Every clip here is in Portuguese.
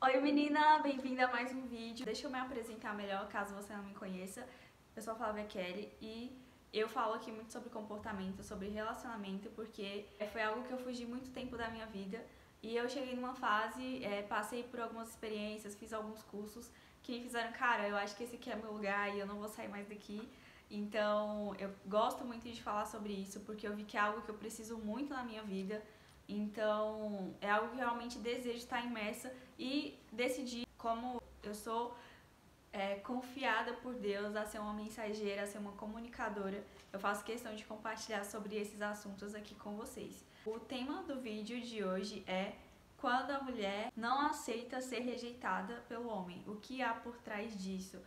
Oi menina, bem-vinda a mais um vídeo. Deixa eu me apresentar melhor, caso você não me conheça. Eu sou a Flávia Kelly e eu falo aqui muito sobre comportamento, sobre relacionamento, porque foi algo que eu fugi muito tempo da minha vida. E eu cheguei numa fase, passei por algumas experiências, fiz alguns cursos que me fizeram, cara, eu acho que esse aqui é meu lugar e eu não vou sair mais daqui. Então eu gosto muito de falar sobre isso, porque eu vi que é algo que eu preciso muito na minha vida. Então é algo que eu realmente desejo estar imersa e decidi, como eu sou confiada por Deus a ser uma mensageira, a ser uma comunicadora, eu faço questão de compartilhar sobre esses assuntos aqui com vocês. O tema do vídeo de hoje é quando a mulher não aceita ser rejeitada pelo homem. O que há por trás disso?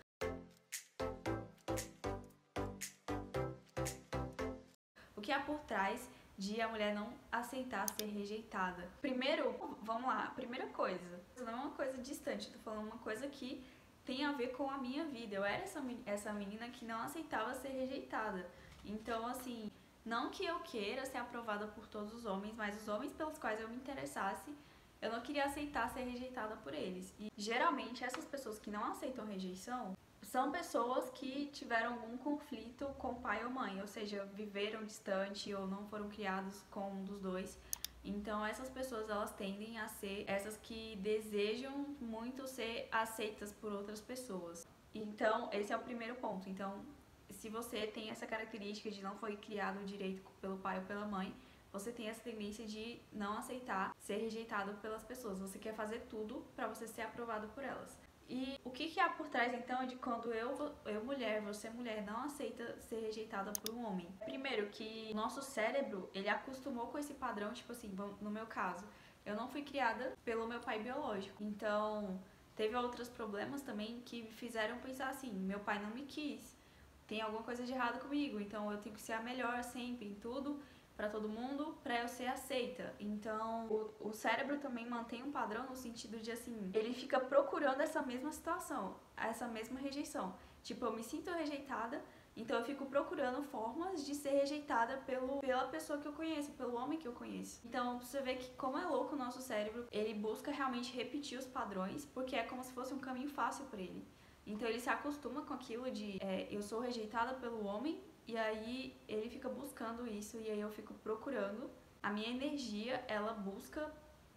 O que há por trás de a mulher não aceitar ser rejeitada? Primeiro, vamos lá, a primeira coisa, não é uma coisa distante, eu tô falando uma coisa que tem a ver com a minha vida. Eu era essa menina que não aceitava ser rejeitada. Então, assim, não que eu queira ser aprovada por todos os homens, mas os homens pelos quais eu me interessasse, eu não queria aceitar ser rejeitada por eles. E geralmente essas pessoas que não aceitam rejeição são pessoas que tiveram algum conflito com pai ou mãe, ou seja, viveram distante ou não foram criados com um dos dois. Então essas pessoas, elas tendem a ser essas que desejam muito ser aceitas por outras pessoas. Então esse é o primeiro ponto. Então, se você tem essa característica de não foi criado direito pelo pai ou pela mãe, você tem essa tendência de não aceitar ser rejeitado pelas pessoas. Você quer fazer tudo para você ser aprovado por elas. E o que há por trás, então, de quando eu mulher, você mulher, não aceita ser rejeitada por um homem? Primeiro, que o nosso cérebro, ele acostumou com esse padrão, tipo assim, no meu caso, eu não fui criada pelo meu pai biológico. Então, teve outros problemas também que me fizeram pensar assim, meu pai não me quis, tem alguma coisa de errado comigo, então eu tenho que ser a melhor sempre em tudo, para todo mundo, para eu ser aceita. Então, o cérebro também mantém um padrão no sentido de assim, ele fica procurando essa mesma situação, essa mesma rejeição. Tipo, eu me sinto rejeitada, então eu fico procurando formas de ser rejeitada pela pessoa que eu conheço, pelo homem que eu conheço. Então, você vê que como é louco o nosso cérebro, ele busca realmente repetir os padrões, porque é como se fosse um caminho fácil para ele. Então ele se acostuma com aquilo de eu sou rejeitada pelo homem, e aí ele fica buscando isso, e aí eu fico procurando. A minha energia, ela busca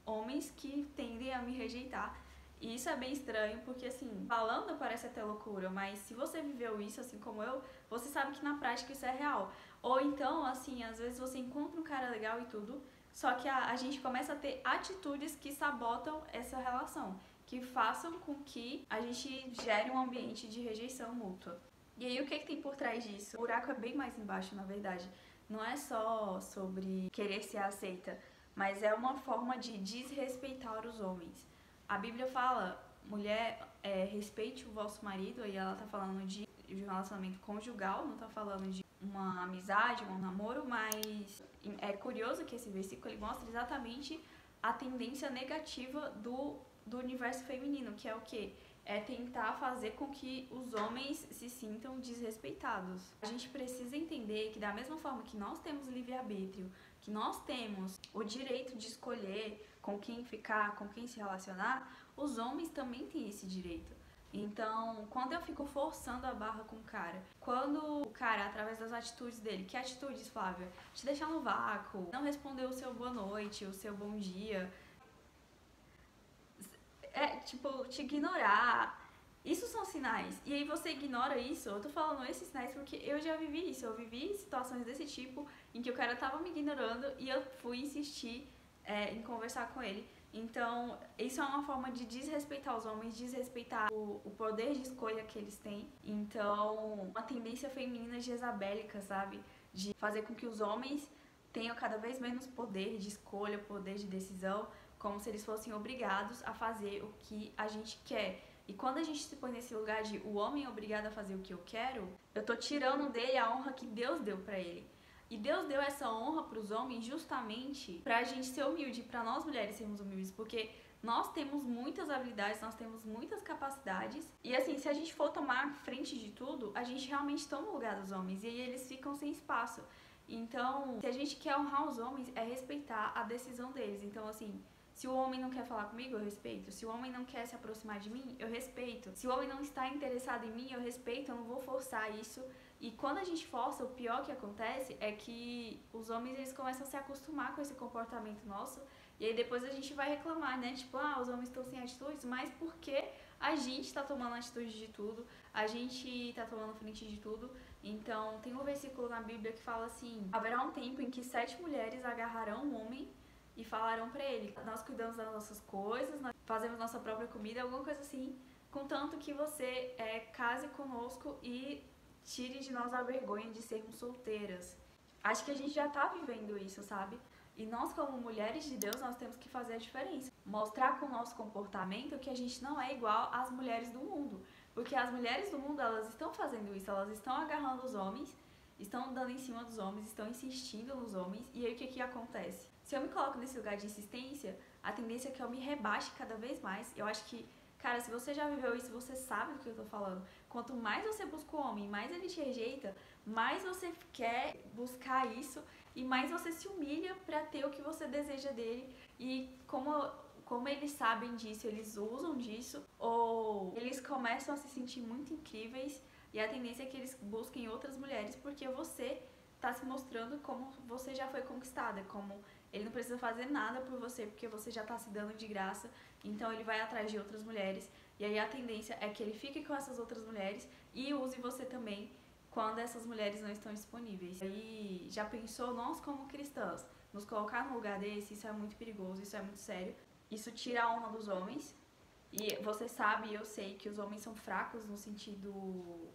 homens que tendem a me rejeitar. E isso é bem estranho, porque assim, falando parece até loucura, mas se você viveu isso assim como eu, você sabe que na prática isso é real. Ou então, assim, às vezes você encontra um cara legal e tudo, só que a gente começa a ter atitudes que sabotam essa relação, que façam com que a gente gere um ambiente de rejeição mútua. E aí o que tem por trás disso? O buraco é bem mais embaixo, na verdade. Não é só sobre querer ser aceita, mas é uma forma de desrespeitar os homens. A Bíblia fala, mulher, respeite o vosso marido, e ela tá falando de um relacionamento conjugal, não tá falando de uma amizade, um namoro, mas é curioso que esse versículo ele mostra exatamente a tendência negativa do universo feminino, que é o quê? É tentar fazer com que os homens se sintam desrespeitados. A gente precisa entender que da mesma forma que nós temos livre-arbítrio, que nós temos o direito de escolher com quem ficar, com quem se relacionar, os homens também têm esse direito. Então, quando eu fico forçando a barra com o cara, quando o cara, através das atitudes dele, que atitudes, Flávia? Te deixar no vácuo, não responder o seu boa noite, o seu bom dia, tipo, te ignorar. Isso são sinais. E aí você ignora isso. Eu tô falando esses sinais porque eu já vivi isso. Eu vivi situações desse tipo em que o cara tava me ignorando e eu fui insistir em conversar com ele. Então, isso é uma forma de desrespeitar os homens, desrespeitar o poder de escolha que eles têm. Então, uma tendência feminina jezabélica, sabe? De fazer com que os homens tenham cada vez menos poder de escolha, poder de decisão, como se eles fossem obrigados a fazer o que a gente quer. E quando a gente se põe nesse lugar de o homem é obrigado a fazer o que eu quero, eu tô tirando dele a honra que Deus deu pra ele. E Deus deu essa honra pros homens justamente pra gente ser humilde, pra nós mulheres sermos humildes, porque nós temos muitas habilidades, nós temos muitas capacidades. E assim, se a gente for tomar frente de tudo, a gente realmente toma o lugar dos homens e aí eles ficam sem espaço. Então, se a gente quer honrar os homens, é respeitar a decisão deles. Então, assim, Se o homem não quer falar comigo, eu respeito. Se o homem não quer se aproximar de mim, eu respeito. Se o homem não está interessado em mim, eu respeito, eu não vou forçar isso. E quando a gente força, o pior que acontece é que os homens eles começam a se acostumar com esse comportamento nosso. E aí depois a gente vai reclamar, né? Tipo, os homens estão sem atitudes, mas porque a gente tá tomando atitude de tudo, a gente tá tomando frente de tudo. Então, tem um versículo na Bíblia que fala assim: haverá um tempo em que 7 mulheres agarrarão um homem e falarão pra ele: nós cuidamos das nossas coisas, nós fazemos nossa própria comida, alguma coisa assim, contanto que você case conosco e tire de nós a vergonha de sermos solteiras. Acho que a gente já tá vivendo isso, sabe? E nós, como mulheres de Deus, nós temos que fazer a diferença. Mostrar com o nosso comportamento que a gente não é igual às mulheres do mundo. Porque as mulheres do mundo, elas estão fazendo isso, elas estão agarrando os homens, estão dando em cima dos homens, estão insistindo nos homens. E aí o que acontece? Se eu me coloco nesse lugar de insistência, a tendência é que eu me rebaixe cada vez mais. Eu acho que, cara, se você já viveu isso, você sabe do que eu tô falando. Quanto mais você busca o homem, mais ele te rejeita, mais você quer buscar isso e mais você se humilha pra ter o que você deseja dele. E como eles sabem disso, eles usam disso, ou eles começam a se sentir muito incríveis, e a tendência é que eles busquem outras mulheres porque você tá se mostrando como você já foi conquistada, como ele não precisa fazer nada por você porque você já tá se dando de graça, então ele vai atrás de outras mulheres, e aí a tendência é que ele fique com essas outras mulheres e use você também quando essas mulheres não estão disponíveis. E já pensou, nós como cristãs, nos colocar num lugar desse? Isso é muito perigoso, isso é muito sério. Isso tira a honra dos homens. E você sabe, e eu sei, que os homens são fracos no sentido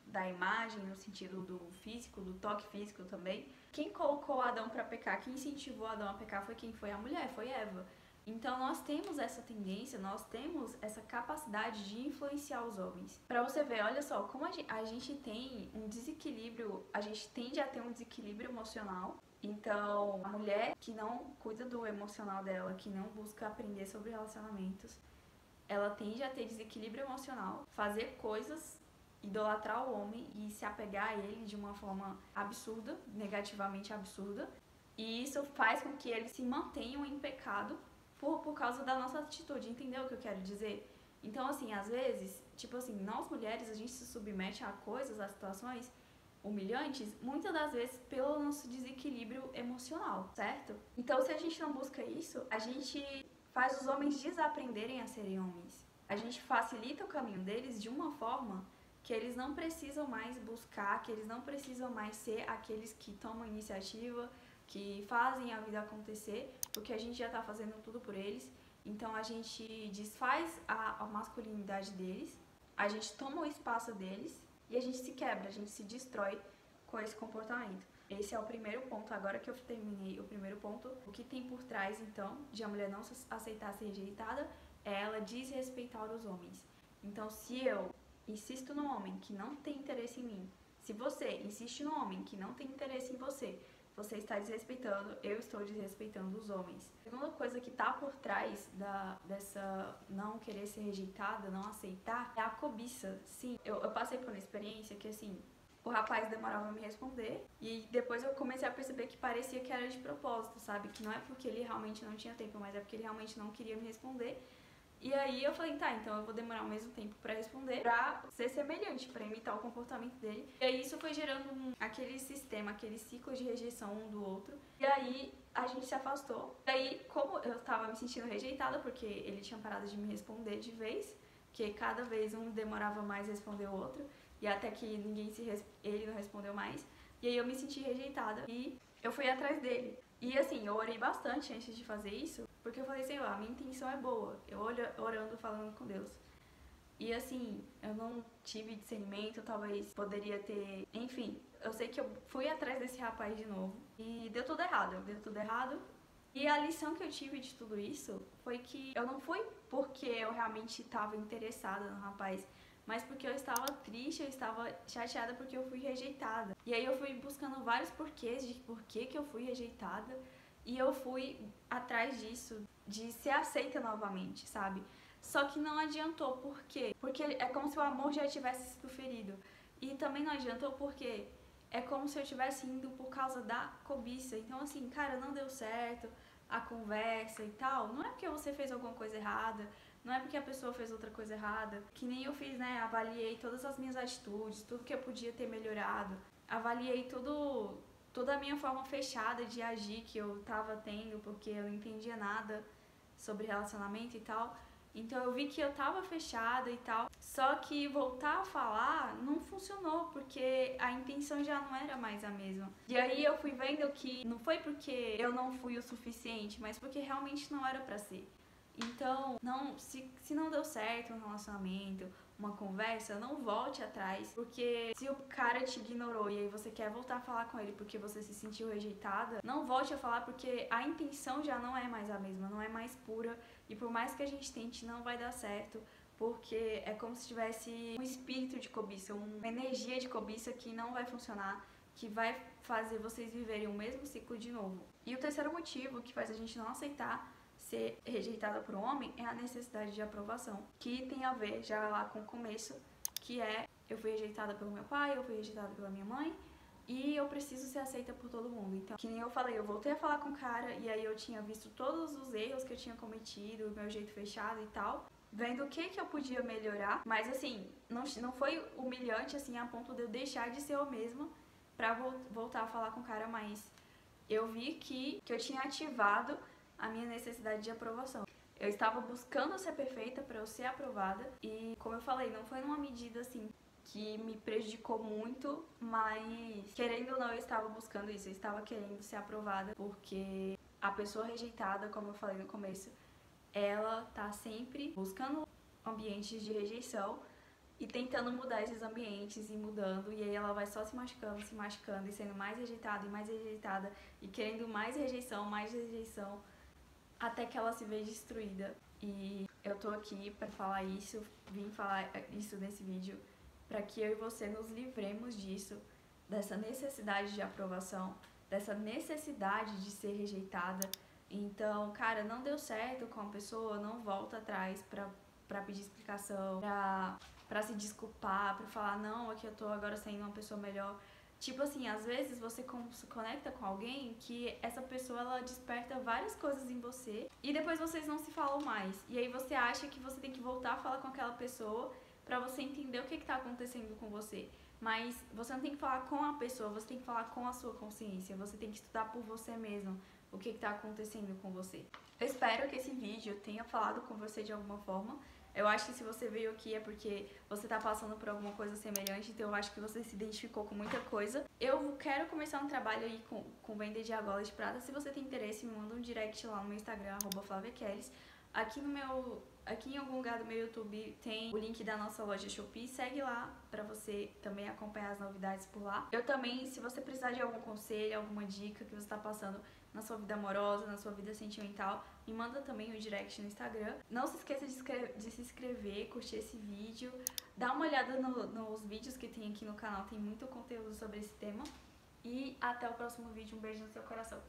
da imagem, no sentido do físico, do toque físico também. Quem colocou Adão pra pecar, quem incentivou Adão a pecar foi quem? Foi a mulher, foi Eva. Então nós temos essa tendência, nós temos essa capacidade de influenciar os homens. Pra você ver, olha só, como a gente tem um desequilíbrio, a gente tende a ter um desequilíbrio emocional. Então, a mulher que não cuida do emocional dela, que não busca aprender sobre relacionamentos, ela tende a ter desequilíbrio emocional, fazer coisas, idolatrar o homem e se apegar a ele de uma forma absurda, negativamente absurda. E isso faz com que eles se mantenham em pecado por causa da nossa atitude, entendeu o que eu quero dizer? Então, assim, às vezes, tipo assim, nós mulheres, a gente se submete a coisas, a situações humilhantes, muitas das vezes pelo nosso desequilíbrio emocional, certo? Então, se a gente não busca isso, a gente faz os homens desaprenderem a serem homens. A gente facilita o caminho deles de uma forma que eles não precisam mais buscar, que eles não precisam mais ser aqueles que tomam iniciativa, que fazem a vida acontecer, porque a gente já tá fazendo tudo por eles. Então a gente desfaz a masculinidade deles, a gente toma o espaço deles e a gente se quebra, a gente se destrói com esse comportamento. Esse é o primeiro ponto. Agora que eu terminei o primeiro ponto, o que tem por trás então de a mulher não aceitar ser rejeitada é ela desrespeitar os homens. Então, se eu insisto no homem que não tem interesse em mim, se você insiste no homem que não tem interesse em você, você está desrespeitando, eu estou desrespeitando os homens. A segunda coisa que tá por trás dessa não querer ser rejeitada, não aceitar, é a cobiça. Sim, eu passei por uma experiência que, assim, o rapaz demorava a me responder e depois eu comecei a perceber que parecia que era de propósito, sabe? Que não é porque ele realmente não tinha tempo, mas é porque ele realmente não queria me responder. E aí eu falei, tá, então eu vou demorar o mesmo tempo pra responder, pra ser semelhante, pra imitar o comportamento dele. E aí isso foi gerando aquele sistema, aquele ciclo de rejeição um do outro. E aí a gente se afastou. E aí, como eu tava me sentindo rejeitada, porque ele tinha parado de me responder de vez, que cada vez um demorava mais a responder o outro, e até que ele não respondeu mais. E aí eu me senti rejeitada e eu fui atrás dele. E assim, eu orei bastante antes de fazer isso, porque eu falei, sei lá, a minha intenção é boa. Eu orando, falando com Deus. E assim, eu não tive discernimento, talvez poderia ter... Enfim, eu sei que eu fui atrás desse rapaz de novo e deu tudo errado. E a lição que eu tive de tudo isso foi que eu não fui porque eu realmente estava interessada no rapaz, mas porque eu estava triste, eu estava chateada porque eu fui rejeitada. E aí eu fui buscando vários porquês de por que eu fui rejeitada, e eu fui atrás disso, de ser aceita novamente, sabe? Só que não adiantou, por quê? Porque é como se o amor já tivesse sido ferido. E também não adiantou porque é como se eu estivesse indo por causa da cobiça. Então assim, cara, não deu certo, a conversa e tal, não é porque você fez alguma coisa errada, não é porque a pessoa fez outra coisa errada, que nem eu fiz, né? Avaliei todas as minhas atitudes, tudo que eu podia ter melhorado, avaliei toda a minha forma fechada de agir que eu tava tendo, porque eu não entendia nada sobre relacionamento e tal. Então eu vi que eu tava fechada e tal, só que voltar a falar não funcionou, porque a intenção já não era mais a mesma. E aí eu fui vendo que não foi porque eu não fui o suficiente, mas porque realmente não era pra ser. Então, se não deu certo um relacionamento, uma conversa, não volte atrás, porque se o cara te ignorou e aí você quer voltar a falar com ele porque você se sentiu rejeitada, não volte a falar, porque a intenção já não é mais a mesma, não é mais pura, e por mais que a gente tente, não vai dar certo, porque é como se tivesse um espírito de cobiça, uma energia de cobiça que não vai funcionar, que vai fazer vocês viverem o mesmo ciclo de novo. E o terceiro motivo que faz a gente não aceitar ser rejeitada por um homem é a necessidade de aprovação, que tem a ver já lá com o começo, que é: eu fui rejeitada pelo meu pai, eu fui rejeitada pela minha mãe, e eu preciso ser aceita por todo mundo. Então, que nem eu falei, eu voltei a falar com o cara, e aí eu tinha visto todos os erros que eu tinha cometido, o meu jeito fechado e tal, vendo o que eu podia melhorar, mas assim, não foi humilhante assim a ponto de eu deixar de ser eu mesma pra voltar a falar com o cara, mas eu vi que eu tinha ativado a minha necessidade de aprovação. Eu estava buscando ser perfeita para eu ser aprovada, e como eu falei, não foi numa medida assim que me prejudicou muito, mas querendo ou não eu estava buscando isso, eu estava querendo ser aprovada, porque a pessoa rejeitada, como eu falei no começo, ela tá sempre buscando ambientes de rejeição e tentando mudar esses ambientes e mudando, e aí ela vai só se machucando e sendo mais rejeitada e querendo mais rejeição, até que ela se vê destruída. E eu tô aqui pra falar isso, vim falar isso nesse vídeo, pra que eu e você nos livremos disso, dessa necessidade de aprovação, dessa necessidade de ser rejeitada. Então, cara, não deu certo com a pessoa, não volta atrás pra pedir explicação, pra se desculpar, pra falar: não, aqui eu tô agora sendo uma pessoa melhor. Tipo assim, às vezes você se conecta com alguém que essa pessoa, ela desperta várias coisas em você e depois vocês não se falam mais. E aí você acha que você tem que voltar a falar com aquela pessoa pra você entender o que tá acontecendo com você. Mas você não tem que falar com a pessoa, você tem que falar com a sua consciência. Você tem que estudar por você mesmo o que tá acontecendo com você. Eu espero que esse vídeo tenha falado com você de alguma forma. Eu acho que se você veio aqui é porque você tá passando por alguma coisa semelhante, então eu acho que você se identificou com muita coisa. Eu quero começar um trabalho aí com venda de argolas de prata. Se você tem interesse, me manda um direct lá no meu Instagram, @FlaviaKeles. Aqui em algum lugar do meu YouTube tem o link da nossa loja Shopee, segue lá pra você também acompanhar as novidades por lá. Eu também, se você precisar de algum conselho, alguma dica que você tá passando na sua vida amorosa, na sua vida sentimental, me manda também um direct no Instagram. Não se esqueça de se inscrever, curtir esse vídeo, dá uma olhada nos vídeos que tem aqui no canal, tem muito conteúdo sobre esse tema. E até o próximo vídeo, um beijo no seu coração.